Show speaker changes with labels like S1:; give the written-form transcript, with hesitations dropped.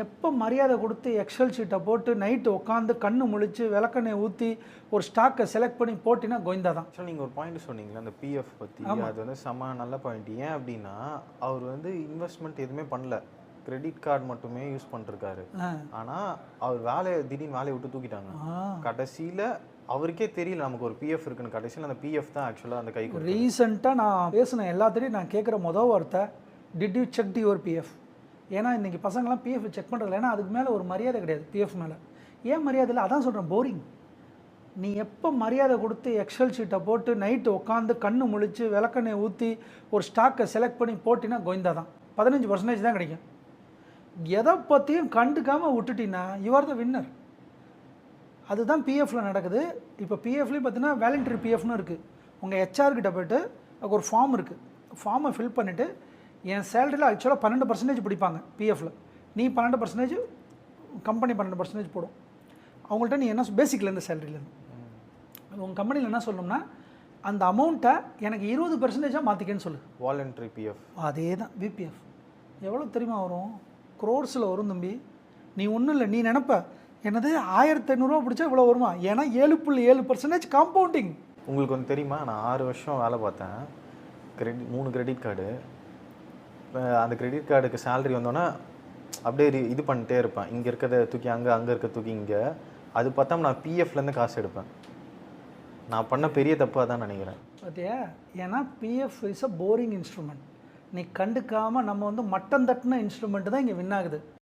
S1: எப்போ மரியாதை கொடுத்து எக்ஸல் ஷீட்டை போட்டு நைட்டு உட்காந்து கண்ணு முழிச்சு விளக்கெண்ணெய் ஊற்றி ஒரு ஸ்டாக்கை செலக்ட் பண்ணி போட்டினா கோவிந்தா தான்.
S2: ஸோ நீங்கள் ஒரு பாயிண்ட் சொன்னீங்களா அந்த பிஎஃப் பற்றி, அது வந்து செம்ம நல்ல பாயிண்ட். ஏன் அப்படின்னா அவர் வந்து இன்வெஸ்ட்மெண்ட் எதுவுமே பண்ணல, கிரெடிட் கார்டு மட்டுமே யூஸ் பண்ணிருக்காரு. ஆனால் அவர் திடீர்னு வேலையை விட்டு தூக்கிட்டாங்க. கடைசியில் அவருக்கே தெரியல நமக்கு ஒரு பிஎஃப் இருக்குன்னு. கடைசியில் அந்த பிஎஃப் தான் ஆக்சுவலாக அந்த கை கொடுக்கும்.
S1: ரீசெண்டாக நான் பேசினேன் எல்லாத்துலேயும் நான் கேட்குற மொதல் வார்த்தை, did you check your PF? ஏன்னா இன்றைக்கி பசங்களாம் பிஎஃப் செக் பண்ணுறதில்ல. ஏன்னா அதுக்கு மேலே ஒரு மரியாதை கிடையாது பிஎஃப் மேலே. ஏன் மரியாதை இல்லை? அதான் சொல்கிறேன், போரிங். நீ எப்போ மரியாதை கொடுத்து எக்ஸல் ஷீட்டை போட்டு நைட்டு உட்காந்து கண்ணு முழிச்சு விளக்கெண்ணெய் ஊற்றி ஒரு ஸ்டாக்கை செலக்ட் பண்ணி போட்டினா கோவிந்தா தான். 15% தான் கிடைக்கும். எதை பற்றியும் கண்டுக்காமல் விட்டுட்டின்னா யூஆர் த வின்னர். அதுதான் பிஎஃப்பில் நடக்குது. இப்போ பிஎஃப்லேயும் பார்த்தீங்கன்னா வேலண்டரி பிஎஃப்னு இருக்குது. உங்கள் ஹெச்ஆர்கிட்ட போய்ட்டு அதுக்கு ஒரு ஃபார்ம் இருக்குது. ஃபார்மை ஃபில் பண்ணிவிட்டு என் சேலரியில் ஆக்சுவலாக 12% பிடிப்பாங்க பிஎஃப்பில். நீ 12%, கம்பெனி 12% போடும். அவங்கள்ட்ட நீ என்ன பேசிக்லேருந்து சேலரியிலேருந்து உங்கள் கம்பெனியில் என்ன சொல்லணும்னா அந்த அமௌண்ட்டை எனக்கு 20% மாற்றிக்கன்னு சொல்லு.
S2: வாலண்டரி பிஎஃப்
S1: அதே தான் விபிஎஃப். எவ்வளோ தெரியுமா வரும்? க்ரோர்ஸில் வரும் தம்பி. நீ ஒன்றும் இல்லை, நீ நினப்ப என்னது 1500 பிடிச்சா இவ்வளோ வருமா? ஏன்னா 7.7% காம்பவுண்டிங்.
S2: உங்களுக்கு வந்து தெரியுமா, நான் 6 வருஷம் வேலை பார்த்தேன். 3 கிரெடிட் கார்டு. அந்த கிரெடிட் கார்டுக்கு சேலரி வந்தோன்னா அப்படியே இது பண்ணிட்டே இருப்பேன். இங்கே இருக்கிறத தூக்கி அங்கே இருக்க தூக்கி இங்கே. அது பார்த்தா நான் பிஎஃப்லேருந்து காசு எடுப்பேன். நான் பண்ண பெரிய தப்பாக தான் நினைக்கிறேன்.
S1: பார்த்தியா? ஏன்னா PF is a boring instrument. நீ கண்டுக்காமல் நம்ம வந்து மட்டம் தட்டின இன்ஸ்ட்ருமெண்ட் தான் இங்கே வின் ஆகுது.